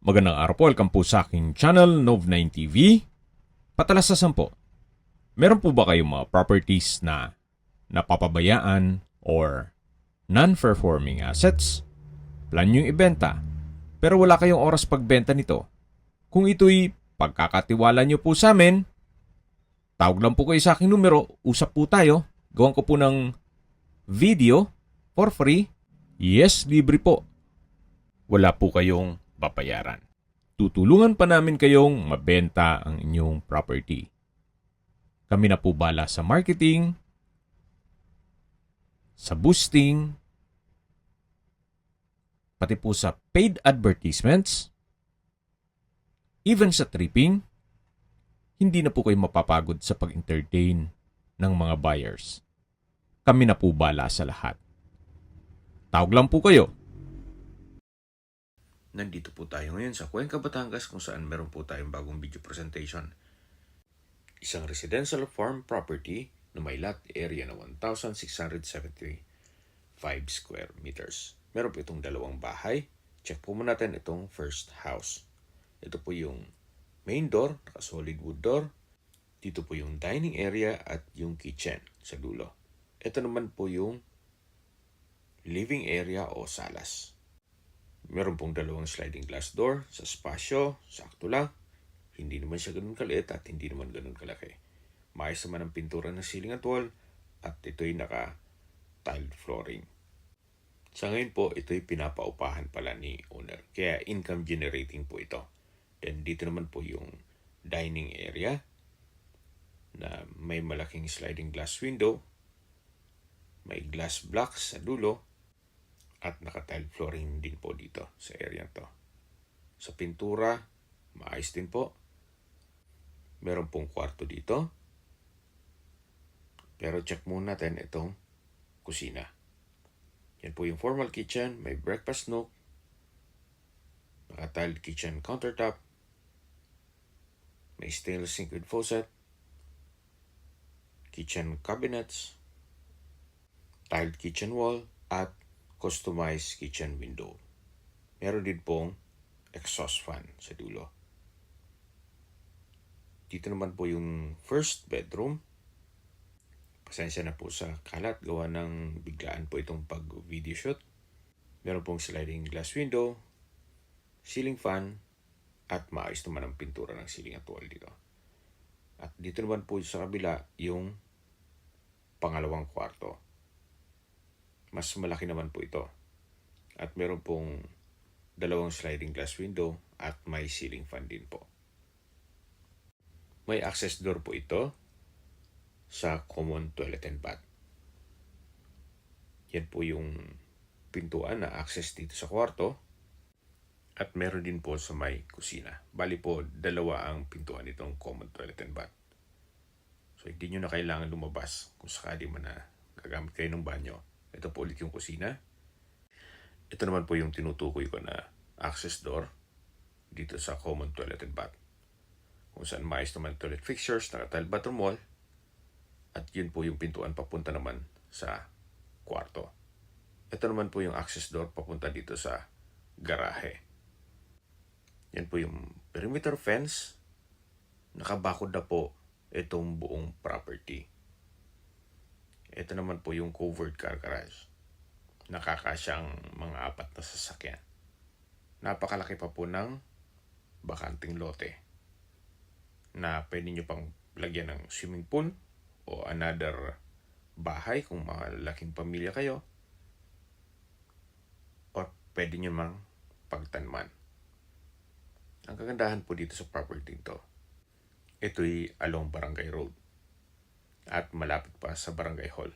Magandang araw po, welcome po sa aking channel, Nov9 TV. Patalasasan po, meron po ba kayong mga properties na napapabayaan or non-performing assets? Plan nyo ibenta, pero wala kayong oras pagbenta nito. Kung ito'y pagkakatiwala nyo po sa amin, tawag lang po kayo sa aking numero, usap po tayo, gawan ko po ng video for free. Yes, libre po. Wala po kayong babayaran. Tutulungan pa namin kayong mabenta ang inyong property. Kami na po bala sa marketing, sa boosting, pati po sa paid advertisements, even sa tripping. Hindi na po kayo mapapagod sa pag-entertain ng mga buyers. Kami na po bala sa lahat. Tawag lang po kayo. Nandito po tayo ngayon sa Cuenca, Batangas kung saan meron po tayong bagong video presentation. Isang residential farm property na may lot area na 1,673 square meters. Meron po itong dalawang bahay. Check po muna natin itong first house. Ito po yung main door, naka-solid wood door. Dito po yung dining area at yung kitchen sa dulo. Ito naman po yung living area o salas. Meron pong dalawang sliding glass door sa spasyo, sakto lang. Hindi naman siya ganun kaliit at hindi naman ganun kalaki. Maayos naman ang pintura ng ceiling at wall at ito'y naka-tiled flooring. Sa ngayon po, ito'y pinapaupahan pala ni owner. Kaya income generating po ito. Then dito naman po yung dining area na may malaking sliding glass window. May glass blocks sa dulo. At naka-tile flooring din po dito sa area to. Sa pintura, maayos din po. Meron pong kwarto dito. Pero check muna natin itong kusina. Yan po yung formal kitchen. May breakfast nook. Naka-tiled kitchen countertop. May stainless sink with faucet. Kitchen cabinets. Tiled kitchen wall. At customized kitchen window. Meron din pong exhaust fan sa dulo. Dito naman po yung first bedroom. Pasensya na po sa kalat. Gawa ng biglaan po itong pag-video shoot. Meron pong sliding glass window, ceiling fan, at maayos naman ang pintura ng ceiling at wall dito. At dito naman po sa kabila yung pangalawang kwarto. Mas malaki naman po ito. At meron pong dalawang sliding glass window at may ceiling fan din po. May access door po ito sa common toilet and bath. Yan po yung pintuan na access dito sa kwarto. At meron din po sa may kusina. Bali po, dalawa ang pintuan nitong common toilet and bath. So hindi nyo na kailangan lumabas kung sakali man na gagamit kayo ng banyo. Ito po ulit yung kusina. Ito naman po yung tinutukoy ko na access door dito sa common toilet and bath. Kung saan maayos naman toilet fixtures, naka-tile bathroom wall. At yun po yung pintuan papunta naman sa kwarto. Ito naman po yung access door papunta dito sa garahe. Yan po yung perimeter fence. Nakabakod na po itong buong property. Ito naman po yung covered car garage. Nakakasyang mga 4 na sasakyan. Napakalaki pa po ng bakanting lote na pwede nyo pang lagyan ng swimming pool o another bahay kung malaking pamilya kayo. O pwede nyo mang pagtanman. Ang kagandahan po dito sa property ito, ito'y along Barangay Road. At malapit pa sa Barangay Hall.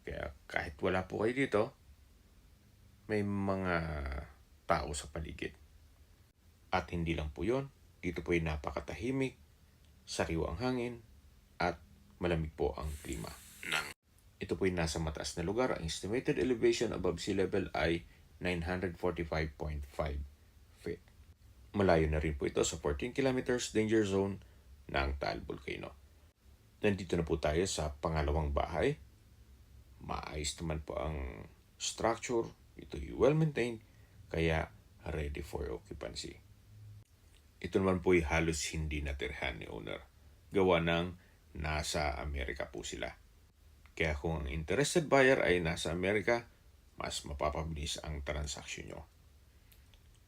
Kaya kahit wala po kayo dito, may mga tao sa paligid. At hindi lang po yun, dito po ay napakatahimik, sariwa ang hangin, at malamig po ang klima. Ito po ay nasa mataas na lugar. Ang estimated elevation above sea level ay 945.5 feet. Malayo na rin po ito sa 14 kilometers danger zone ng Taal Volcano. Nandito na po tayo sa pangalawang bahay. Maayos naman po ang structure. Ito'y well-maintained, kaya ready for occupancy. Ito naman po ay halos hindi natirhan ni owner. Gawa ng nasa Amerika po sila. Kaya kung ang interested buyer ay nasa Amerika, mas mapapabilis ang transaksyon nyo.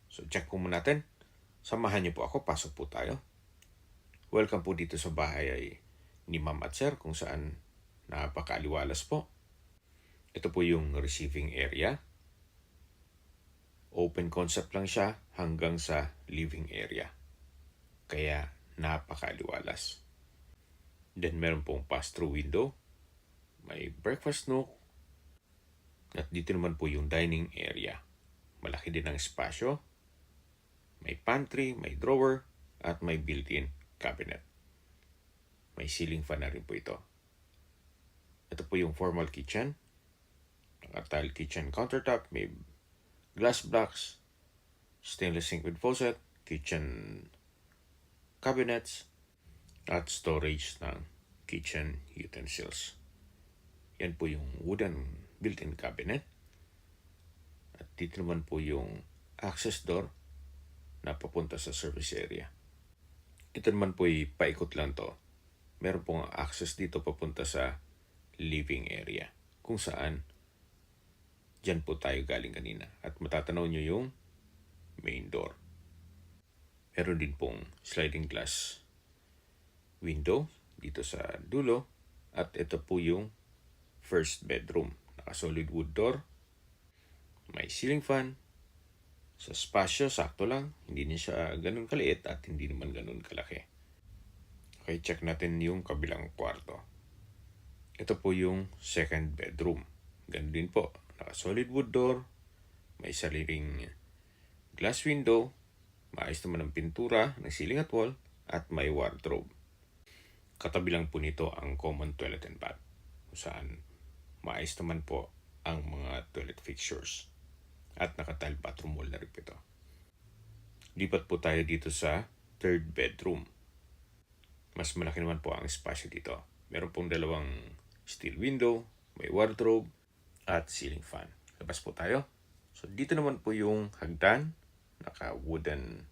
So check po muna natin. Samahan niyo po ako, pasok po tayo. Welcome po dito sa bahay ay ni Ma'am at Sir kung saan napakaaliwalas po. Ito po yung receiving area. Open concept lang siya hanggang sa living area. Kaya napakaaliwalas. Then meron pong pass-through window. May breakfast nook. At dito naman po yung dining area. Malaki din ang espasyo. May pantry, may drawer, at may built-in cabinet. May ceiling fan na rin po ito. Ito po yung formal kitchen. Naka-tile kitchen countertop, may glass blocks, stainless sink with faucet, kitchen cabinets, at storage ng kitchen utensils. Yan po yung wooden built-in cabinet. At dito naman po yung access door na papunta sa service area. Ito naman po ay paikot lang to. Meron pong access dito papunta sa living area. Kung saan, dyan po tayo galing kanina. At matatanaw nyo yung main door. Meron din pong sliding glass window dito sa dulo. At ito po yung first bedroom. Naka-solid wood door. May ceiling fan. Sa spasyo, sakto lang. Hindi din siya ganun kaliit at hindi naman ganun kalaki. Okay, check natin yung kabilang kwarto. Ito po yung second bedroom. Ganun din po. Naka-solid wood door. May sariling glass window. Maayos naman ang pintura ng ceiling at wall. At may wardrobe. Katabi lang po nito ang common toilet and bath. Kung saan maayos naman po ang mga toilet fixtures. At naka-tile bathroom wall na rin po ito. Lipat po tayo dito sa third bedroom. Mas malaki naman po ang espasyo dito. Meron pong dalawang steel window, may wardrobe, at ceiling fan. Labas po tayo. So dito naman po yung hagdan. Naka-wooden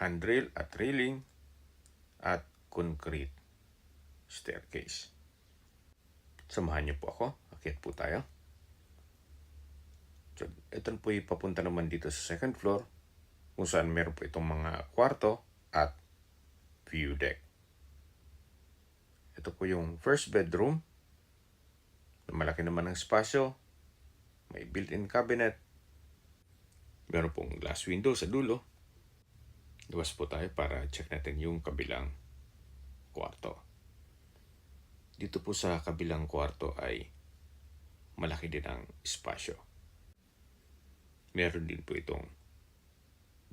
handrail at railing at concrete staircase. Samahan niyo po ako. Akyat po tayo. So, ito po yung papunta naman dito sa second floor kung saan meron po itong mga kwarto at view deck. Ito po yung first bedroom. Malaki naman ang espasyo. May built-in cabinet. Meron pong glass window sa dulo. Labas po tayo para check natin yung kabilang kwarto. Dito po sa kabilang kwarto ay malaki din ang espasyo. Meron din po itong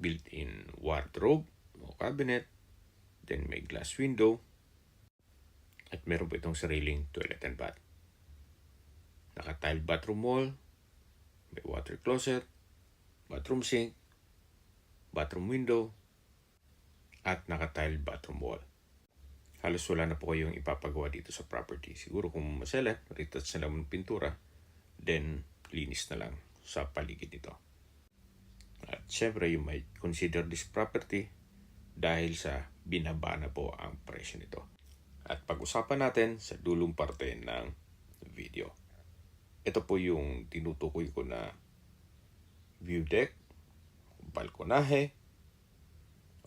built-in wardrobe o cabinet. Then may glass window. At meron po itong sariling toilet and bath. Naka-tiled bathroom wall. May water closet. Bathroom sink. Bathroom window. At naka-tiled bathroom wall. Halos wala na po kayong ipapagawa dito sa property. Siguro kung masela, retouch na lang ng pintura, then linis na lang sa paligid nito. At syempre, you might consider this property dahil sa binaba na po ang presyo nito. At pag-usapan natin sa dulong parte ng video. Ito po yung tinutukoy ko na view deck, balkonahe,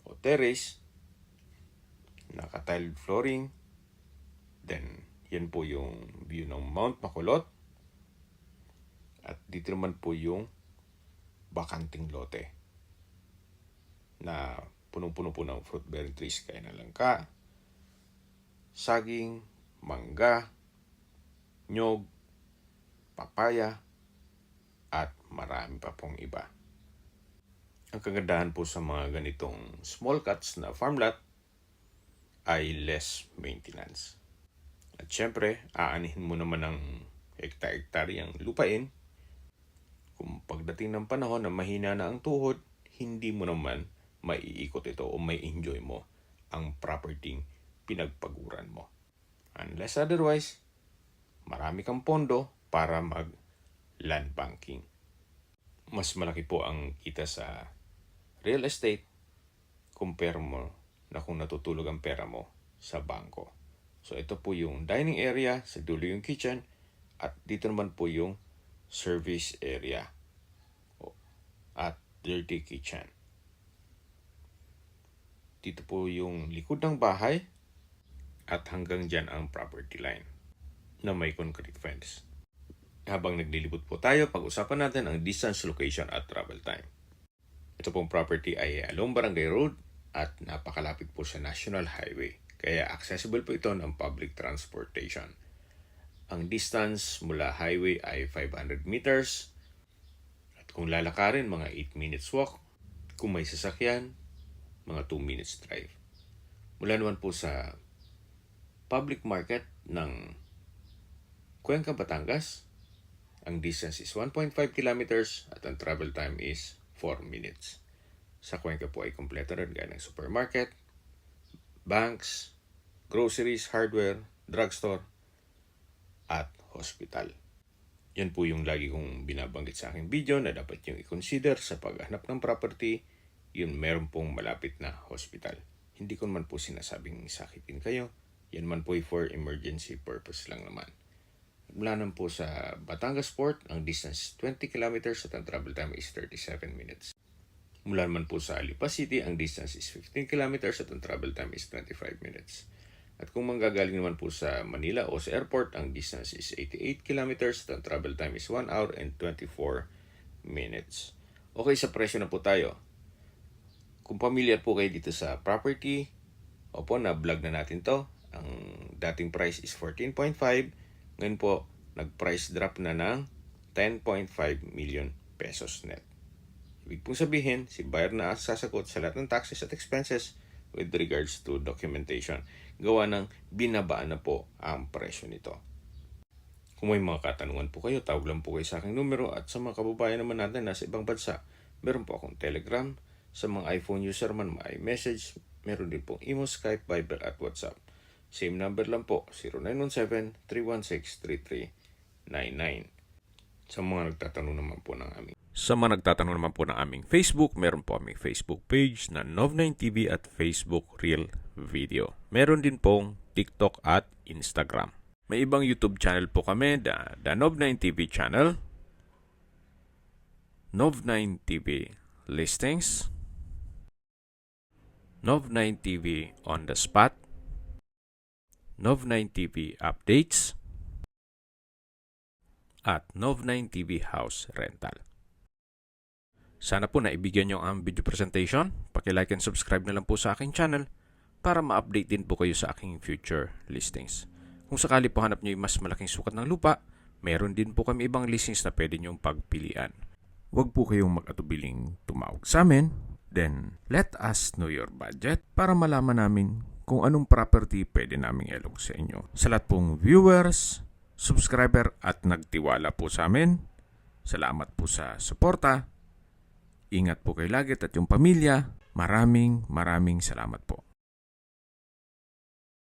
o terrace, naka-tiled flooring, then yan po yung view ng Mount Makulot, at dito naman po yung bakanting lote na punong-puno po ng fruit-bearing trees kaya na langka, saging, mangga, nyog, papaya, at marami pa pong iba. Ang kagandahan po sa mga ganitong small cuts na farm lot ay less maintenance. At syempre, aanihin mo naman ng hektar-hektaryang lupain. Kung pagdating ng panahon na mahina na ang tuhod, hindi mo naman maiikot ito o may enjoy mo ang property pinagpaguran mo. Unless otherwise, marami kang pondo para mag land banking. Mas malaki po ang kita sa real estate compare mo na kung natutulog ang pera mo sa bangko. So ito po yung dining area, sa dulo yung kitchen, at dito naman po yung service area at dirty kitchen. Dito po yung likod ng bahay at hanggang dyan ang property line na may concrete fence. Habang naglilibot po tayo, pag-usapan natin ang distance, location at travel time. Ito pong property ay along Barangay Road at napakalapit po sa National Highway. Kaya accessible po ito ng public transportation. Ang distance mula highway ay 500 meters. At kung lalakarin, mga 8 minutes walk. Kung may sasakyan, mga 2 minutes drive. Mula naman po sa public market ng Cuenca, Batangas, ang distance is 1.5 kilometers at ang travel time is 4 minutes. Sa Cuenca po ay kompleto rin gaya ng supermarket, banks, groceries, hardware, drugstore, at hospital. Yan po yung lagi kong binabanggit sa aking video na dapat yung i-consider sa paghahanap ng property, yun meron pong malapit na hospital. Hindi ko naman po sinasabing sakitin kayo, yan man po for emergency purpose lang naman. Mula naman po sa Batangas Port, ang distance 20 kilometers at ang travel time is 37 minutes. Mula naman po sa Lipa City, ang distance is 15 kilometers at ang travel time is 25 minutes. At kung manggagaling naman po sa Manila o sa airport, ang distance is 88 kilometers at ang travel time is 1 hour and 24 minutes. Okay, sa presyo na po tayo. Kung familiar po kayo dito sa property, opo, na-vlog na natin to. Ang dating price is 14.5. Ngayon po, nag-price drop na ng 10.5 million pesos net. Ibig pong sabihin, si buyer na sasagot sa lahat ng taxes at expenses with regards to documentation. Gawa ng binabaan na po ang presyo nito. Kung may mga katanungan po kayo, tawag lang po kayo sa aking numero at sa mga kababayan naman natin na sa ibang bansa, meron po akong Telegram. Sa mga iPhone user man, may message. Meron din pong Imo, Skype, Viber at WhatsApp. Same number lang po, 0917-316-3399. Sa mga nagtatanong naman po ng aming Facebook, meron po aming Facebook page na Nov9TV at Facebook Real Video. Meron din pong TikTok at Instagram. May ibang YouTube channel po kami, the Nov9TV channel, Nov9TV Listings, Nov9TV On The Spot, Nov9TV Updates, at Nov9TV House Rental. Sana po naibigyan nyo ang video presentation. Paki-like and subscribe na lang po sa aking channel para ma-update din po kayo sa aking future listings. Kung sakali po hanap nyo yung mas malaking sukat ng lupa, meron din po kami ibang listings na pwede nyong pagpilian. Huwag po kayong mag-atubiling tumawag sa amin. Then, let us know your budget para malaman namin kung anong property pwede naming ilog sa inyo. Sa lahat pong viewers, subscriber at nagtiwala po sa amin, salamat po sa suporta. Ingat po kayo lagi at yung pamilya. Maraming salamat po.